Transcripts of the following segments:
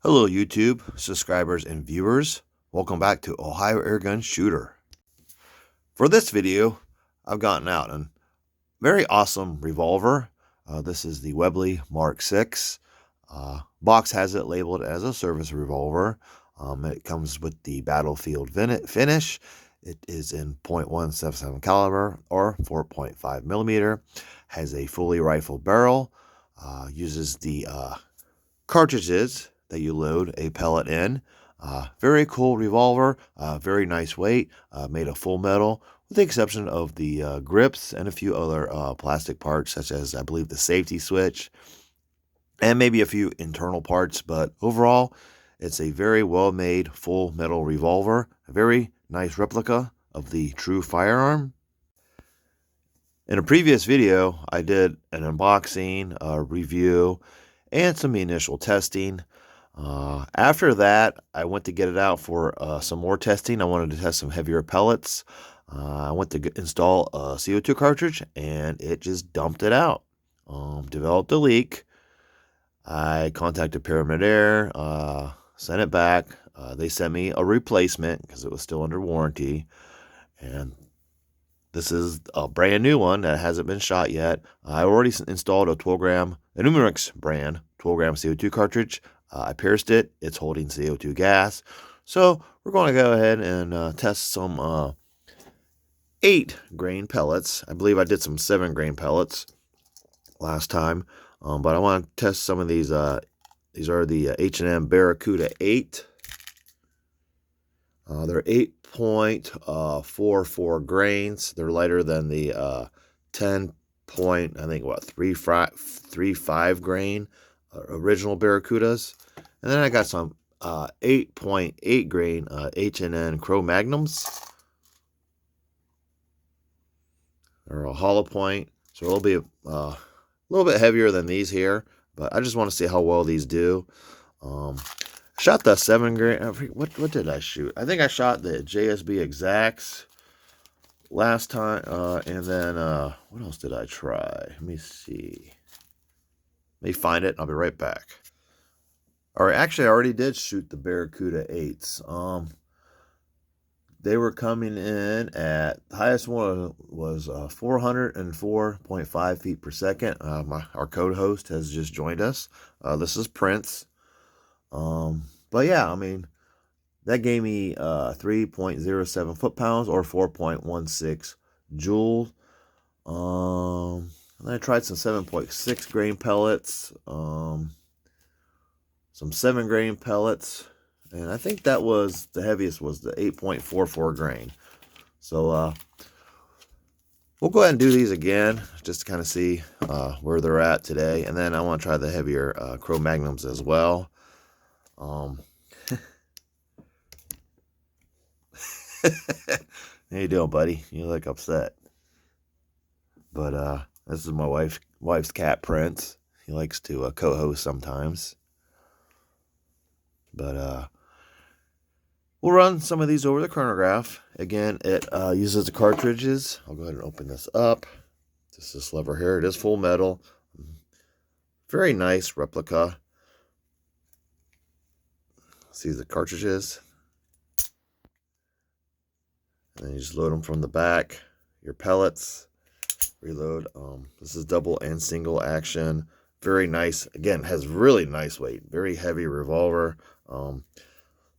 Hello YouTube subscribers and viewers. Welcome back to Ohio Airgun Shooter. For this video, I've gotten out a very awesome revolver. This is the Webley Mark 6. Box has it labeled as a service revolver. It comes with the battlefield finish. It is in .177 caliber or 4.5 millimeter. Has a fully rifled barrel. Uses the cartridges that you load a pellet in. Very cool revolver, very nice weight, made of full metal, with the exception of the grips and a few other plastic parts, such as, I believe, the safety switch, and maybe a few internal parts, but overall, it's a very well-made full metal revolver, a very nice replica of the true firearm. In a previous video, I did an unboxing, review, and some initial testing. After that, I went to get it out for some more testing. I wanted to test some heavier pellets. I went to install a CO2 cartridge, and it just dumped it out. Developed a leak. I contacted Pyramyd Air, sent it back. They sent me a replacement because it was still under warranty. And this is a brand new one that hasn't been shot yet. I already installed a 12-gram, a Numerix brand 12-gram CO2 cartridge. I pierced it. It's holding CO2 gas. So we're going to go ahead and test some 8-grain pellets. I believe I did some 7-grain pellets last time. But I want to test some of these. These are the H&M Barracuda 8. They're 8.44 grains. They're lighter than the 35 grain original Barracudas. And then I got some 8.8 grain H&N Cro Magnums. They're a hollow point, so it'll be a little bit heavier than these here, but I just want to see how well these do. Shot the 7 grain. What did I shoot? I think I shot the JSB Exacts last time, and then what else did I try? Let me see. Let me find it. I'll be right back. All right, actually, I already did shoot the Barracuda 8s. They were coming in at, the highest one was 404.5 feet per second. Our code host has just joined us. This is Prince. But yeah, I mean, that gave me 3.07 foot-pounds or 4.16 joules. And then I tried some 7.6 grain pellets, some 7-grain pellets, and I think that was the heaviest was the 8.44 grain. So we'll go ahead and do these again just to kind of see where they're at today. And then I want to try the heavier Cro Magnums as well. How you doing, buddy? You look upset. But this is my wife's cat, Prince. He likes to co-host sometimes. But we'll run some of these over the chronograph. Again, it uses the cartridges. I'll go ahead and open this up. Just this lever here. It is full metal. Very nice replica. See the cartridges. And then you just load them from the back. Your pellets. Reload. This is double and single action. Very nice. Again, has really nice weight. Very heavy revolver.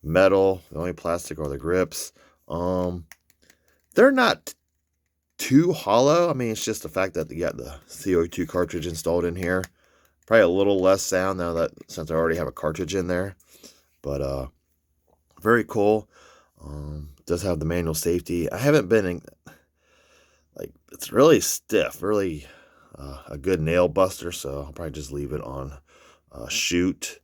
Metal. The only plastic are the grips. They're not too hollow. I mean, it's just the fact that you got the CO2 cartridge installed in here. Probably a little less sound now that since I already have a cartridge in there. But very cool. Does have the manual safety. I haven't been in, like, it's really stiff, really a good nail buster, so I'll probably just leave it on shoot.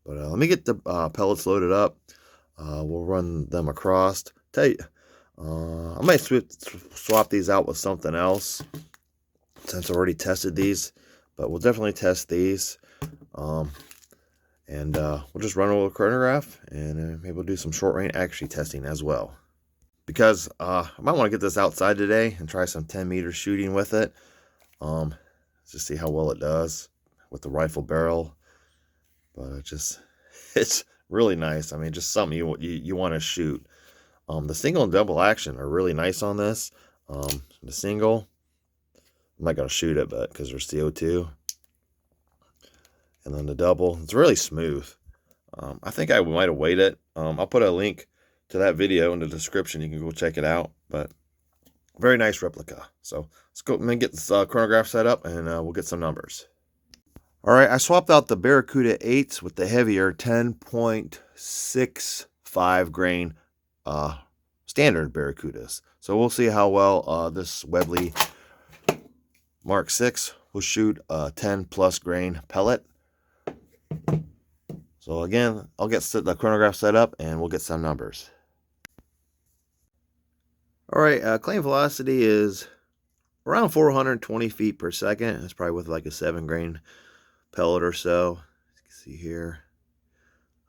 But let me get the pellets loaded up. We'll run them across. Tell you, I might swap these out with something else since I already tested these, but we'll definitely test these. And we'll just run over the chronograph, and maybe we'll do some short range accuracy testing as well. Because I might want to get this outside today and try some 10-meter shooting with it. Just see how well it does with the rifle barrel. But just It's really nice. I mean, just something you want to shoot. The single and double action are really nice on this. The single, I'm not going to shoot it, but because there's CO2. And then the double, it's really smooth. I think I might have weighed it. I'll put a link to that video in the description. You can go check it out. But very nice replica. So let's go and get this chronograph set up, and we'll get some numbers. All right, I swapped out the Barracuda 8s with the heavier 10.65 grain standard Barracudas. So we'll see how well this Webley Mark 6 will shoot a 10 plus grain pellet. So again, I'll get the chronograph set up and we'll get some numbers. All right, claim velocity is around 420 feet per second. It's probably with like a 7 grain pellet or so. You can see here,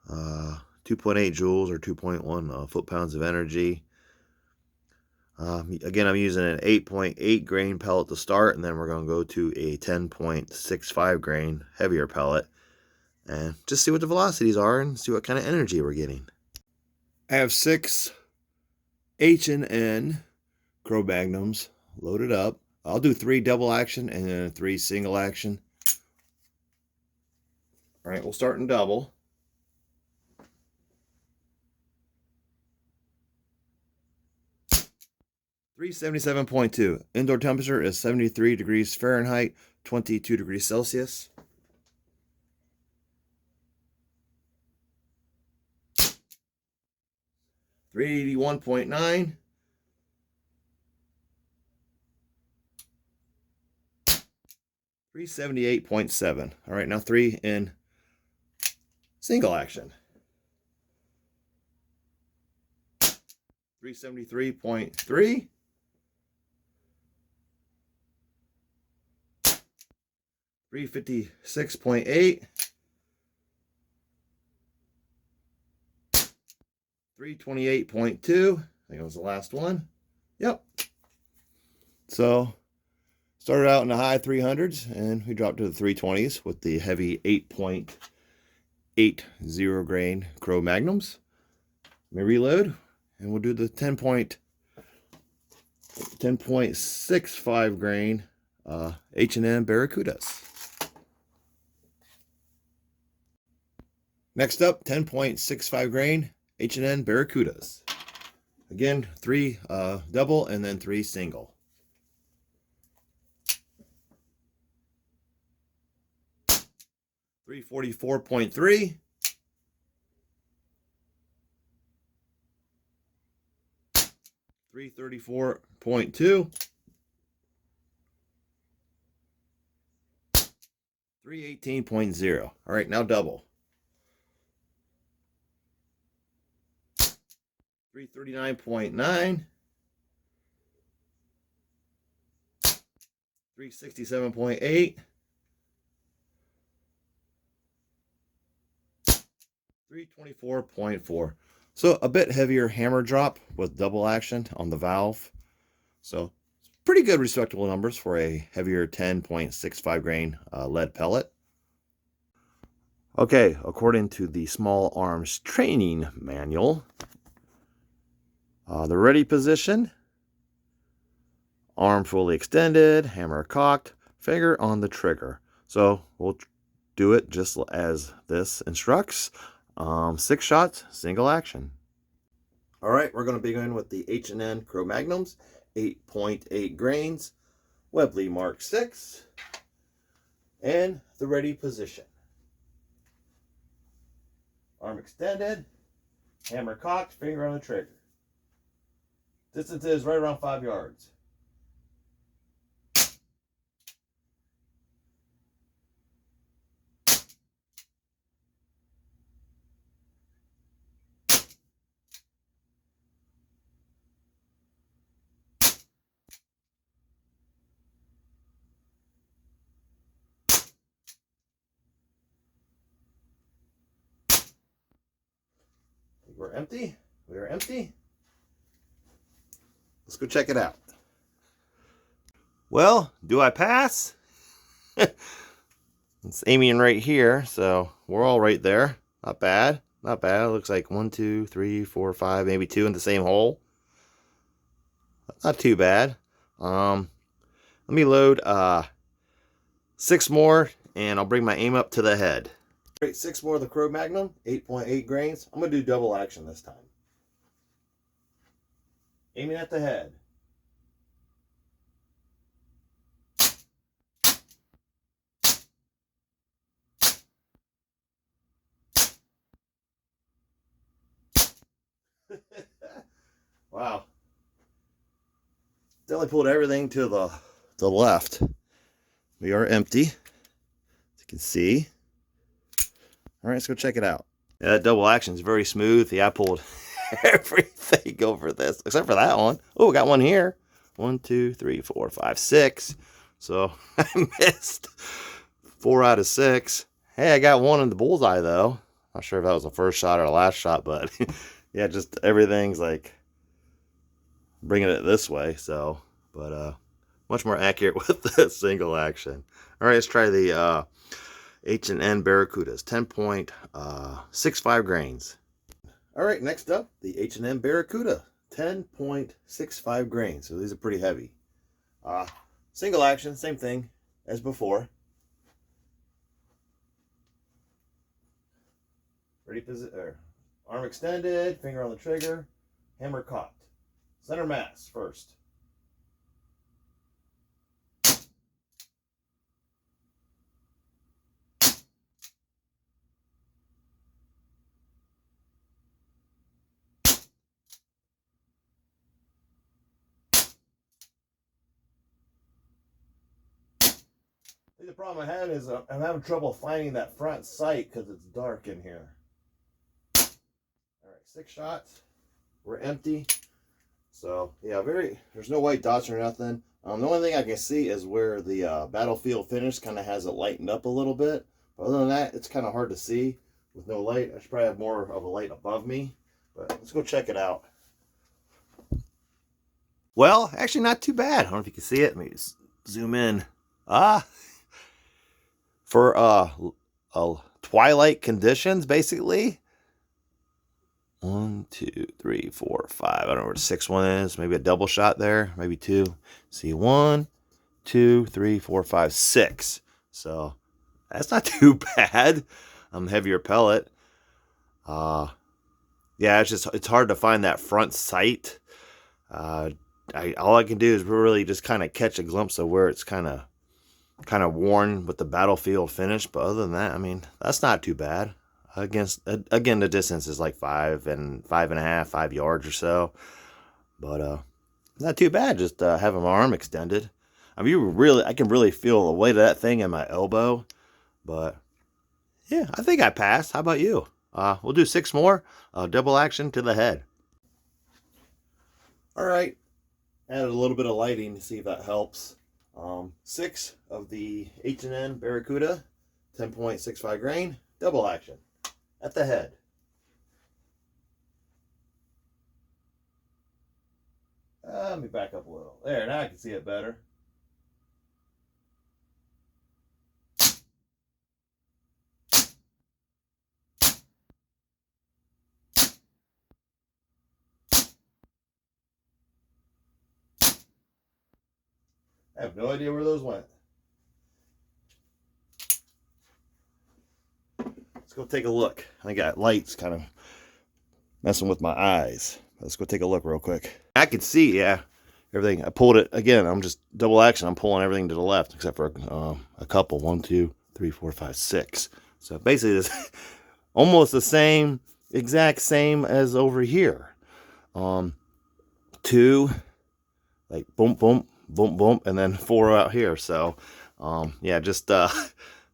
2.8 joules or 2.1 foot-pounds of energy. Again, I'm using an 8.8 grain pellet to start, and then we're going to go to a 10.65 grain heavier pellet and just see what the velocities are and see what kind of energy we're getting. I have 6 H&N Cro-Magnums loaded up. I'll do 3 double action and then 3 single action. All right, we'll start in double. .377.2. Indoor temperature is 73 degrees Fahrenheit, 22 degrees Celsius. .381.9. 378.7. All right, now 3 in single action. 373.3. 356.8. 328.2. I think it was the last one. Yep. So started out in the high 300s and we dropped to the 320s with the heavy 8.80 grain Cro-Magnums. Let me reload and we'll do the 10.65 grain H&M Barracudas. Next up, 10.65 grain H&N Barracudas. Again, 3 double and then 3 single. 344.3. 334.2. 318.0. All right, now double. 339.9. 367.8. 324.4. So a bit heavier hammer drop with double action on the valve. So pretty good, respectable numbers for a heavier 10.65 grain lead pellet. Okay, according to the Small Arms Training Manual, the ready position, arm fully extended, hammer cocked, finger on the trigger. So we'll do it just as this instructs. 6 shots, single action. All right, we're going to begin with the H&N Cro-Magnums, 8.8 grains, Webley Mark 6, and the ready position. Arm extended, hammer cocked, finger on the trigger. Distance is right around 5 yards. We're empty. We are empty. Let's go check it out. Well, do I pass? It's aiming right here, so we're all right there. Not bad. Not bad. It looks like 1, 2, 3, 4, 5, maybe 2 in the same hole. Not too bad. Let me load 6 more, and I'll bring my aim up to the head. Great, 6 more of the Cro-Magnum, 8.8 grains. I'm going to do double action this time. Aiming at the head. Wow. Definitely pulled everything to the left. We are empty, as you can see. All right, let's go check it out. Yeah, that double action is very smooth. Yeah, I pulled everything over this, except for that one. Oh, got one here. 1, 2, 3, 4, 5, 6. So I missed 4 out of 6. Hey, I got one in the bullseye though. Not sure if that was the first shot or the last shot, but yeah, just everything's like bringing it this way. So, but much more accurate with the single action. All right, let's try the H&N Barracudas, 10.65 grains. All right, next up, the H&N Barracuda, 10.65 grains. So these are pretty heavy. Single action, same thing as before. Ready position, arm extended, finger on the trigger, hammer cocked. Center mass first. The problem I had is I'm having trouble finding that front sight because it's dark in here. All right, 6 shots. We're empty. So yeah, there's no white dots or nothing. The only thing I can see is where the battlefield finish kind of has it lightened up a little bit. But other than that, it's kind of hard to see with no light. I should probably have more of a light above me. But let's go check it out. Well, actually not too bad. I don't know if you can see it. Let me just zoom in. For twilight conditions, basically. 1, 2, 3, 4, 5. I don't know where the 6th one is. Maybe a double shot there. Maybe 2. See, 1, 2, 3, 4, 5, 6. So that's not too bad. Heavier pellet. Yeah, it's hard to find that front sight. All I can do is really just kind of catch a glimpse of where it's kind of worn with the battlefield finish. But other than that, I mean, that's not too bad. Again, the distance is like 5 yards or so, but not too bad. Just having my arm extended. I mean, I can really feel the weight of that thing in my elbow. But yeah, I think I passed. How about you? We'll do 6 more. Double action to the head. All right, added a little bit of lighting to see if that helps. 6 of the H&N Barracuda, 10.65 grain, double action at the head. Let me back up a little. There, now I can see it better. I have no idea where those went. Let's go take a look. I got lights kind of messing with my eyes. Let's go take a look real quick. I can see, yeah, everything. I pulled it again. I'm just double action. I'm pulling everything to the left except for a couple. 1, 2, 3, 4, 5, 6. So basically, it's almost the exact same as over here. 2, like boom, boom, boom, boom, and then 4 out here. So, yeah, just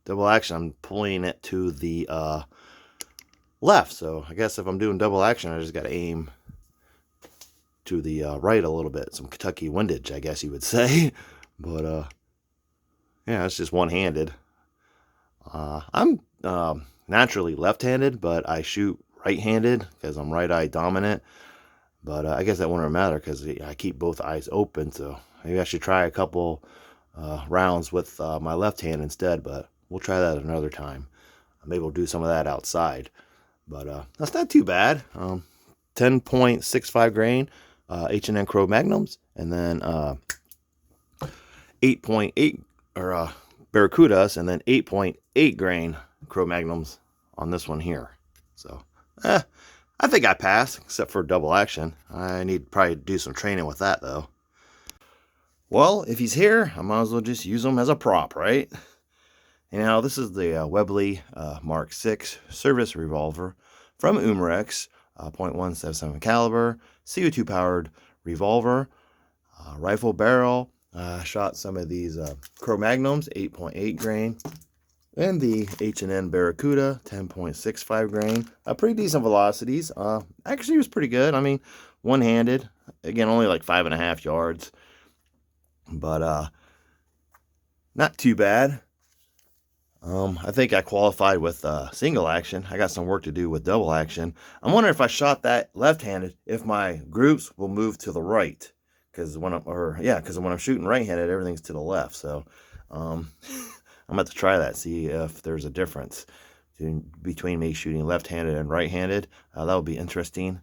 double action. I'm pulling it to the left. So I guess if I'm doing double action, I just got to aim to the right a little bit. Some Kentucky windage, I guess you would say. But yeah, it's just one-handed. I'm naturally left-handed, but I shoot right-handed because I'm right-eye dominant. But I guess that wouldn't matter because I keep both eyes open. So maybe I should try a couple rounds with my left hand instead. But we'll try that another time. Maybe we'll do some of that outside. But that's not too bad. 10.65 grain H&N Cro Magnums, and then 8.8 or Barracudas, and then 8.8 grain Cro Magnums on this one here. So I think I passed, except for double action. I need to probably do some training with that though. Well, if he's here, I might as well just use him as a prop, right? Anyhow, this is the Webley Mark 6 service revolver from Umarex, .177 caliber, CO2 powered revolver, rifle barrel. Shot some of these Cro Magnums, 8.8 grain, and the H&N Barracuda, 10.65 grain. Pretty decent velocities. Actually, it was pretty good. I mean, one-handed. Again, only like 5.5 yards. But not too bad. I think I qualified with single action. I got some work to do with double action. I'm wondering if I shot that left-handed, if my groups will move to the right. Because when I'm shooting right-handed, everything's to the left. So I'm going to try that, see if there's a difference between me shooting left-handed and right-handed. That would be interesting.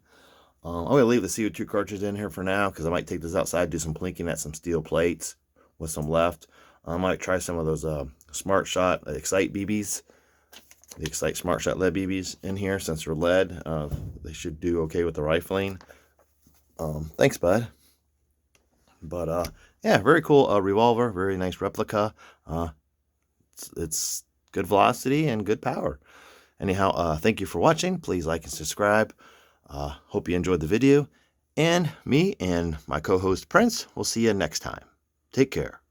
I'm going to leave the CO2 cartridge in here for now, because I might take this outside, do some plinking at some steel plates with some left. I might try some of those Smart Shot Excite BBs, the Excite Smart Shot lead BBs in here, since they're lead. They should do okay with the rifling. Thanks, bud. But yeah, very cool revolver, very nice replica. It's good velocity and good power. Anyhow, thank you for watching. Please like and subscribe. Hope you enjoyed the video. And me and my co-host Prince will see you next time. Take care.